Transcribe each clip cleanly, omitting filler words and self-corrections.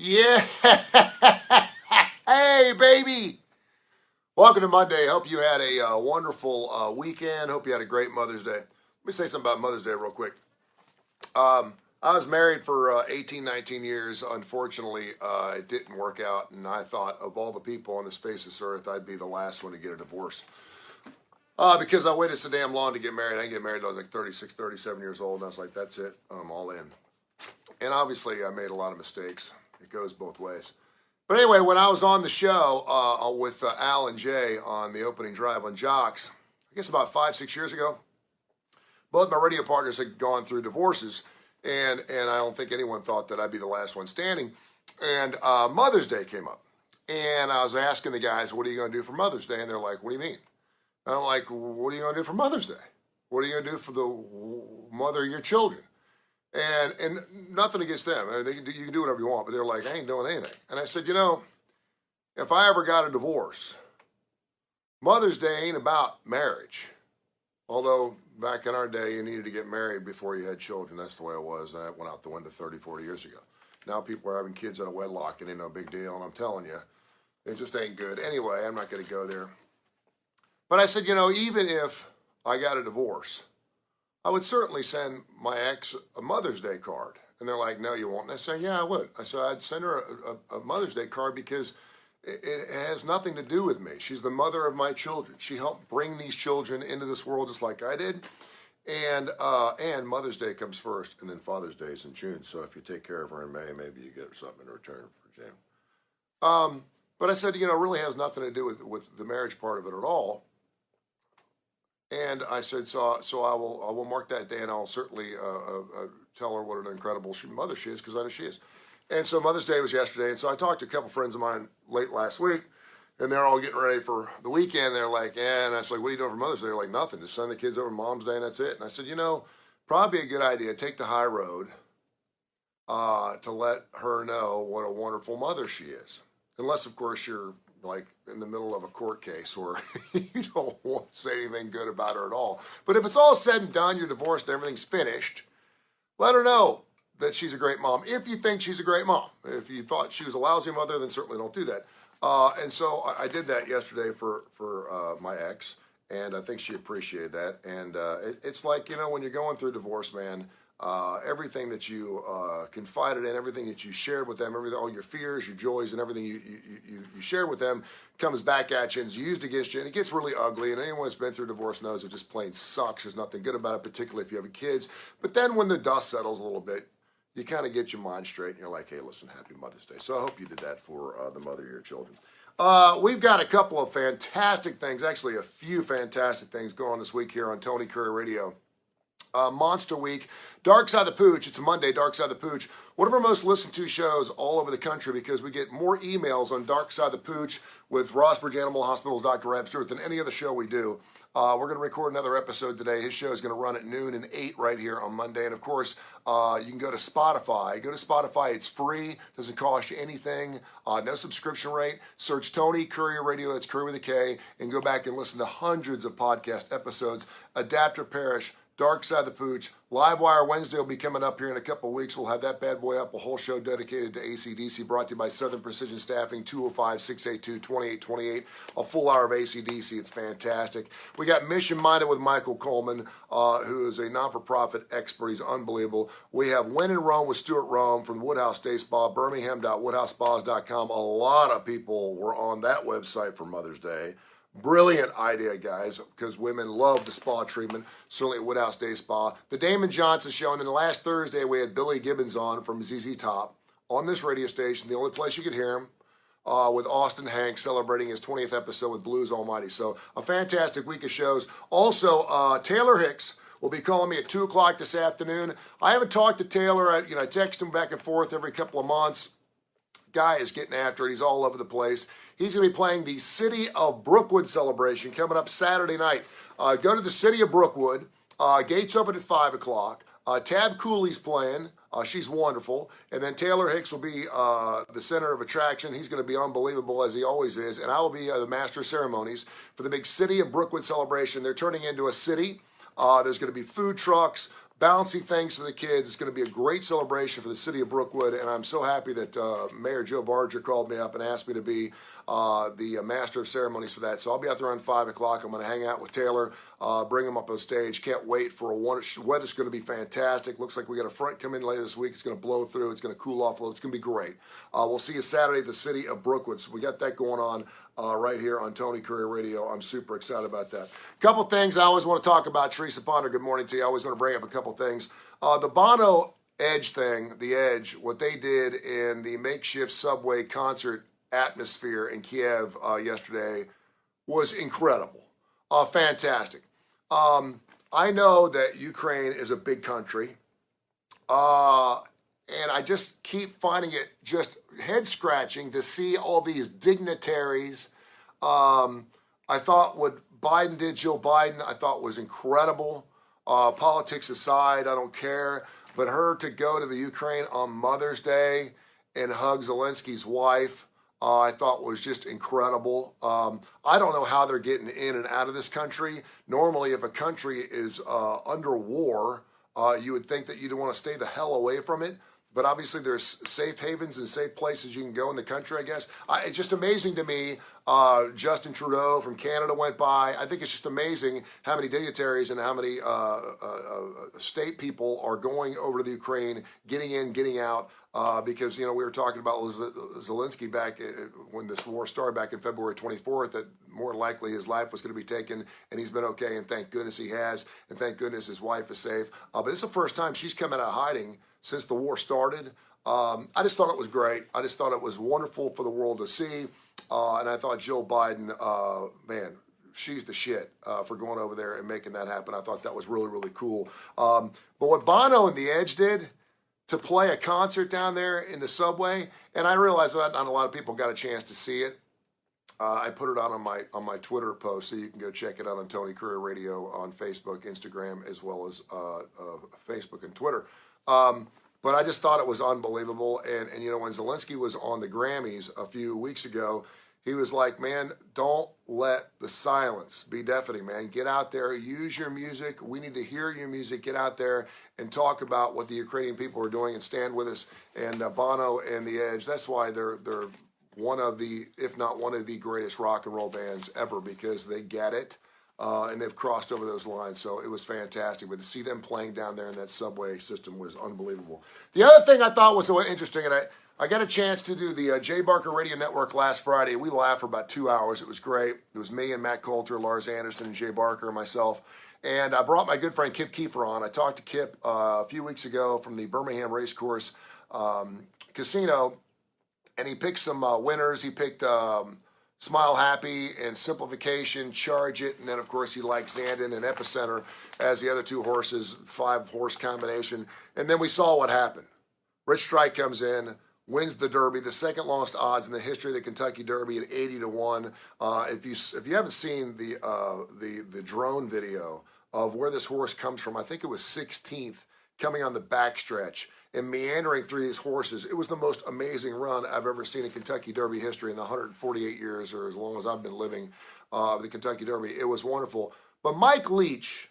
Yeah. Hey, baby. Welcome to Monday. Hope you had a wonderful weekend. Hope you had a great Mother's Day. Let me say something about Mother's Day real quick. I was married for 18, 19 years. Unfortunately, it didn't work out, and I thought of all the people on the face of this earth, I'd be the last one to get a divorce. Because I waited so damn long to get married. I didn't get married until I was like 36, 37 years old, and I was like, that's it. I'm all in. And obviously, I made a lot of mistakes. It goes both ways. But anyway, when I was on the show with Al and Jay on the opening drive on Jocks, I guess about 5-6 years ago, both my radio partners had gone through divorces, and I don't think anyone thought that I'd be the last one standing. And Mother's Day came up, and I was asking the guys, what are you going to do for Mother's Day? And they're like, what do you mean? And I'm like, what are you going to do for Mother's Day? What are you going to do for the mother of your children? And nothing against them. I mean, you can do whatever you want, but they're like, I ain't doing anything. And I said, if I ever got a divorce, Mother's Day ain't about marriage. Although back in our day, you needed to get married before you had children. That's the way it was. That went out the window 30, 40 years ago. Now people are having kids out of wedlock, and ain't no big deal. And I'm telling you, it just ain't good. Anyway, I'm not going to go there. But I said, even if I got a divorce, I would certainly send my ex a Mother's Day card. And they're like, no, you won't. And I said, yeah, I would. I said, I'd send her a Mother's Day card because it has nothing to do with me. She's the mother of my children. She helped bring these children into this world just like I did. And Mother's Day comes first, and then Father's Day is in June. So if you take care of her in May, maybe you get her something in return for June. But I said, it really has nothing to do with the marriage part of it at all. And I said, so I will mark that day, and I'll certainly tell her what an incredible mother she is, because I know she is. And so Mother's Day was yesterday, and so I talked to a couple friends of mine late last week, and they're all getting ready for the weekend. They're like, and I was like, what are you doing for Mother's Day? They're like, nothing. Just send the kids over Mom's Day, and that's it. And I said, probably a good idea. Take the high road to let her know what a wonderful mother she is. Unless, of course, you're like in the middle of a court case where you don't want to say anything good about her at all. But if it's all said and done, you're divorced, everything's finished, let her know that she's a great mom. If you think she's a great mom. If you thought she was a lousy mother, then certainly don't do that. And so I did that yesterday for my ex, and I think she appreciated that. And it's like, when you're going through divorce, man, everything that you confided in, everything that you shared with them, all your fears, your joys, and everything you shared with them comes back at you and is used against you, and it gets really ugly. And anyone that's been through divorce knows it just plain sucks. There's nothing good about it, particularly if you have kids. But then when the dust settles a little bit, you kind of get your mind straight, and you're like, hey, listen, happy Mother's Day. So I hope you did that for the mother of your children. We've got a couple of fantastic things, actually a few fantastic things going on this week here on Tony Kurre Radio. Monster Week, Dark Side of the Pooch. It's a Monday, Dark Side of the Pooch. One of our most listened to shows all over the country because we get more emails on Dark Side of the Pooch with Rossbridge Animal Hospital's Dr. Ab Stewart than any other show we do. We're going to record another episode today. His show is going to run at noon and 8 right here on Monday. And, of course, you can go to Spotify. Go to Spotify. It's free. Doesn't cost you anything. No subscription rate. Search Tony Kurre Radio. That's Kurre with a K. And go back and listen to hundreds of podcast episodes. Adapt or perish. Dark Side of the Pooch. Livewire Wednesday will be coming up here in a couple of weeks. We'll have that bad boy up, a whole show dedicated to AC/DC, brought to you by Southern Precision Staffing, 205-682-2828. A full hour of AC/DC. It's fantastic. We got Mission Minded with Michael Coleman, who is a non-for-profit expert. He's unbelievable. We have When in Rome with Stuart Rome from Woodhouse Day Spa, birmingham.woodhousespas.com. A lot of people were on that website for Mother's Day. Brilliant idea, guys, because women love the spa treatment, certainly at Woodhouse Day Spa. The Damon Johnson Show, and then last Thursday we had Billy Gibbons on from ZZ Top on this radio station, the only place you could hear him, with Austin Hanks celebrating his 20th episode with Blues Almighty. So a fantastic week of shows. Also, Taylor Hicks will be calling me at 2 o'clock this afternoon. I haven't talked to Taylor. I text him back and forth every couple of months. Guy is getting after it. He's all over the place. He's going to be playing the City of Brookwood celebration coming up Saturday night. Go to the City of Brookwood. Gates open at 5 o'clock. Tab Cooley's playing. She's wonderful. And then Taylor Hicks will be the center of attraction. He's going to be unbelievable, as he always is. And I will be the master of ceremonies for the big City of Brookwood celebration. They're turning into a city. There's going to be food trucks, bouncy things for the kids. It's going to be a great celebration for the city of Brookwood, and I'm so happy that Mayor Joe Barger called me up and asked me to be the master of ceremonies for that. So I'll be out there around 5 o'clock. I'm going to hang out with Taylor, bring him up on stage. Can't wait for a wonderful weather's going to be fantastic. Looks like we got a front come in later this week. It's going to blow through. It's going to cool off a little. It's going to be great. We'll see you Saturday at the city of Brookwood. So we got that going on right here on Tony Kurre Radio. I'm super excited about that. Couple things I always want to talk about. Teresa Ponder, good morning to you. I always want to bring up a couple things. The Bono Edge thing, the Edge, what they did in the makeshift subway concert atmosphere in Kiev yesterday was incredible. Fantastic. I know that Ukraine is a big country, and I just keep finding it just head-scratching to see all these dignitaries. I thought what Biden did, Joe Biden, I thought was incredible. Politics aside, I don't care. But her to go to the Ukraine on Mother's Day and hug Zelensky's wife, I thought was just incredible. I don't know how they're getting in and out of this country. Normally, if a country is under war, you would think that you'd want to stay the hell away from it. But obviously, there's safe havens and safe places you can go in the country, I guess. It's just amazing to me. Justin Trudeau from Canada went by. I think it's just amazing how many dignitaries and how many state people are going over to the Ukraine, getting in, getting out. Because, we were talking about Zelensky back when this war started back in February 24th, that more likely his life was going to be taken, and he's been okay, and thank goodness he has, and thank goodness his wife is safe. But this is the first time she's come out of hiding since the war started. I just thought it was great. I just thought it was wonderful for the world to see. And I thought Joe Biden, man, she's the shit for going over there and making that happen. I thought that was really, really cool. But what Bono and the Edge did to play a concert down there in the subway, and I realized that not a lot of people got a chance to see it. I put it on my Twitter post, so you can go check it out on Tony Kurre Radio on Facebook, Instagram, as well as Facebook and Twitter. But I just thought it was unbelievable. And when Zelensky was on the Grammys a few weeks ago, he was like, man, don't let the silence be deafening, man. Get out there, use your music. We need to hear your music. Get out there and talk about what the Ukrainian people are doing and stand with us. And Bono and the Edge, that's why they're one of the, if not one of the greatest rock and roll bands ever, because they get it. And they've crossed over those lines, so it was fantastic. But to see them playing down there in that subway system was unbelievable. The other thing I thought was so interesting, and I got a chance to do the Jay Barker Radio Network last Friday. We laughed for about 2 hours. It was great. It was me and Matt Coulter, Lars Anderson, and Jay Barker, and myself. And I brought my good friend Kip Kiefer on. I talked to Kip a few weeks ago from the Birmingham Racecourse Casino, and he picked some winners. He picked Smile Happy and Simplification, Charge It, and then, of course, he liked Zandon and Epicenter as the other two horses, 5-horse combination. And then we saw what happened. Rich Strike comes in, wins the Derby, the second longest odds in the history of the Kentucky Derby at 80-1. If you haven't seen the drone video of where this horse comes from, I think it was 16th, coming on the backstretch and meandering through these horses. It was the most amazing run I've ever seen in Kentucky Derby history in the 148 years, or as long as I've been living the Kentucky Derby. It was wonderful. But Mike Leach,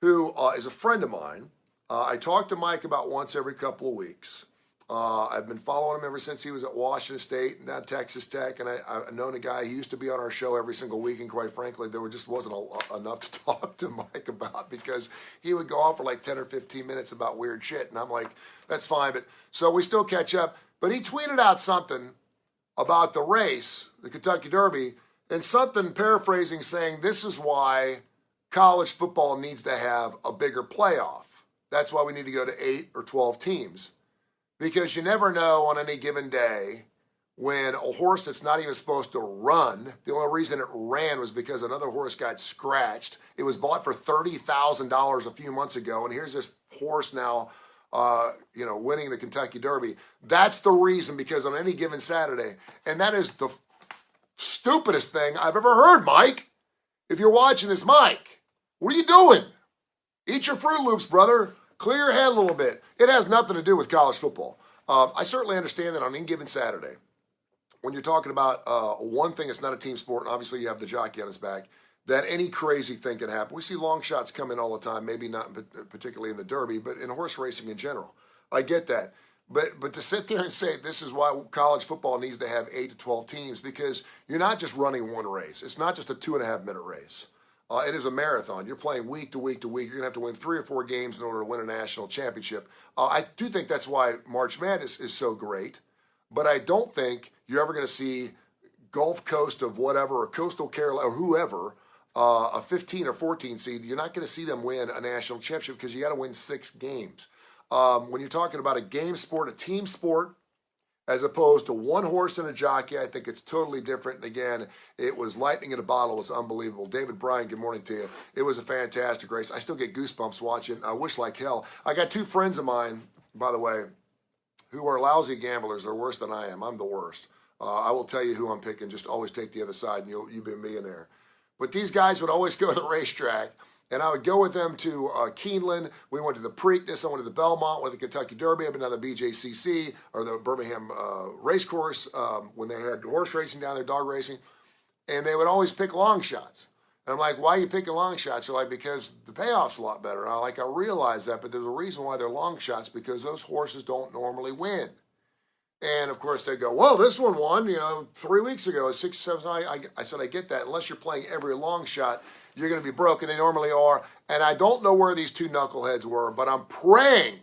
who is a friend of mine, I talk to Mike about once every couple of weeks. I've been following him ever since he was at Washington State and now Texas Tech, and I've known a guy. He used to be on our show every single week, and quite frankly, there just wasn't enough to talk to Mike about, because he would go on for like 10 or 15 minutes about weird shit, and I'm like, that's fine. But so we still catch up. But he tweeted out something about the race, the Kentucky Derby, and something paraphrasing saying this is why college football needs to have a bigger playoff. That's why we need to go to 8 or 12 teams. Because you never know on any given day when a horse that's not even supposed to run, the only reason it ran was because another horse got scratched. It was bought for $30,000 a few months ago, and here's this horse now, winning the Kentucky Derby. That's the reason, because on any given Saturday, and that is the stupidest thing I've ever heard, Mike. If you're watching this, Mike, what are you doing? Eat your Fruit Loops, brother. Clear your head a little bit. It has nothing to do with college football. I certainly understand that on any given Saturday, when you're talking about one thing that's not a team sport, and obviously you have the jockey on his back, that any crazy thing can happen. We see long shots come in all the time, maybe not particularly in the Derby, but in horse racing in general. I get that. But to sit there and say this is why college football needs to have 8 to 12 teams, because you're not just running one race. It's not just a 2.5-minute race. It is a marathon. You're playing week to week to week. You're going to have to win 3 or 4 games in order to win a national championship. I do think that's why March Madness is so great, but I don't think you're ever going to see Gulf Coast of whatever, or Coastal Carolina, or whoever, a 15 or 14 seed. You're not going to see them win a national championship because you got to win 6 games. When you're talking about a game sport, a team sport, as opposed to one horse and a jockey, I think it's totally different. And again, it was lightning in a bottle. It was unbelievable. David Bryan, good morning to you. It was a fantastic race. I still get goosebumps watching. I wish like hell. I got 2 friends of mine, by the way, who are lousy gamblers. They're worse than I am. I'm the worst. I will tell you who I'm picking. Just always take the other side, and you'll be a millionaire. But these guys would always go to the racetrack, and I would go with them to Keeneland. We went to the Preakness. I went to the Belmont, went to the Kentucky Derby. I've been down the BJCC, or the Birmingham Racecourse, when they had horse racing down there, dog racing. And they would always pick long shots. And I'm like, why are you picking long shots? They're like, because the payoff's a lot better. And I realize that, but there's a reason why they're long shots, because those horses don't normally win. And, of course, they go, well, this one won, 3 weeks ago, 6 or 7. I said, I get that. Unless you're playing every long shot, you're going to be broke, and they normally are. And I don't know where these 2 knuckleheads were, but I'm praying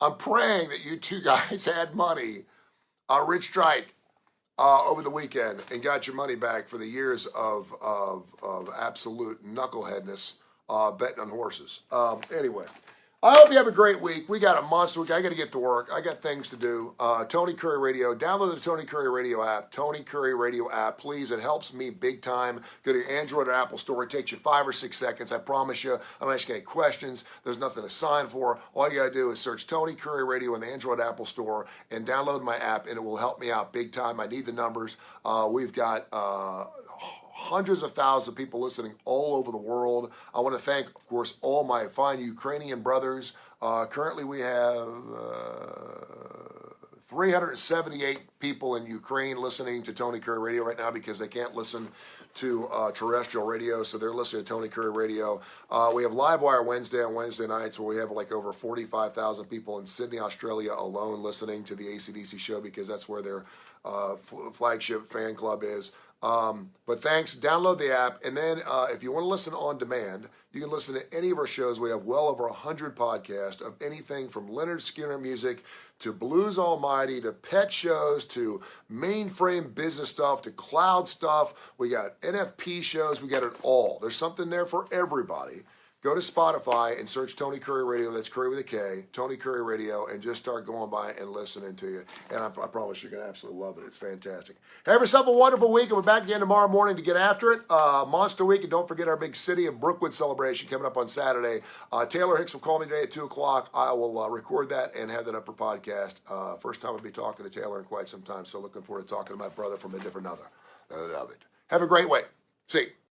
that you 2 guys had money, Rich Strike, over the weekend, and got your money back for the years of absolute knuckleheadness betting on horses. Anyway, I hope you have a great week. We got a monster week. I got to get to work. I got things to do. Tony Kurre Radio. Download the Tony Kurre Radio app. Tony Kurre Radio app. Please, it helps me big time. Go to your Android or Apple store. It takes you 5 or 6 seconds. I promise you. I'm not asking any questions. There's nothing to sign for. All you got to do is search Tony Kurre Radio in the Android Apple store and download my app, and it will help me out big time. I need the numbers. We've got hundreds of thousands of people listening all over the world. I want to thank, of course, all my fine Ukrainian brothers. Currently, we have 378 people in Ukraine listening to Tony Kurre Radio right now, because they can't listen to terrestrial radio, so they're listening to Tony Kurre Radio. We have Livewire Wednesday on Wednesday nights, where we have like over 45,000 people in Sydney, Australia alone listening to the AC/DC show, because that's where their flagship fan club is. But thanks. Download the app, and then if you want to listen on demand, you can listen to any of our shows. We have well over 100 podcasts of anything from Leonard Skinner music to Blues Almighty to pet shows to mainframe business stuff to cloud stuff. We got NFP shows. We got it all. There's something there for everybody. Go to Spotify and search Tony Kurre Radio. That's Kurre with a K, Tony Kurre Radio, and just start going by and listening to you. And I promise you're going to absolutely love it. It's fantastic. Have yourself a wonderful week, and we're back again tomorrow morning to get after it. Monster Week, and don't forget our big City of Brookwood celebration coming up on Saturday. Taylor Hicks will call me today at 2 o'clock. I will record that and have that up for podcast. First time I'll be talking to Taylor in quite some time, so looking forward to talking to my brother from a different other. I love it. Have a great week. See you.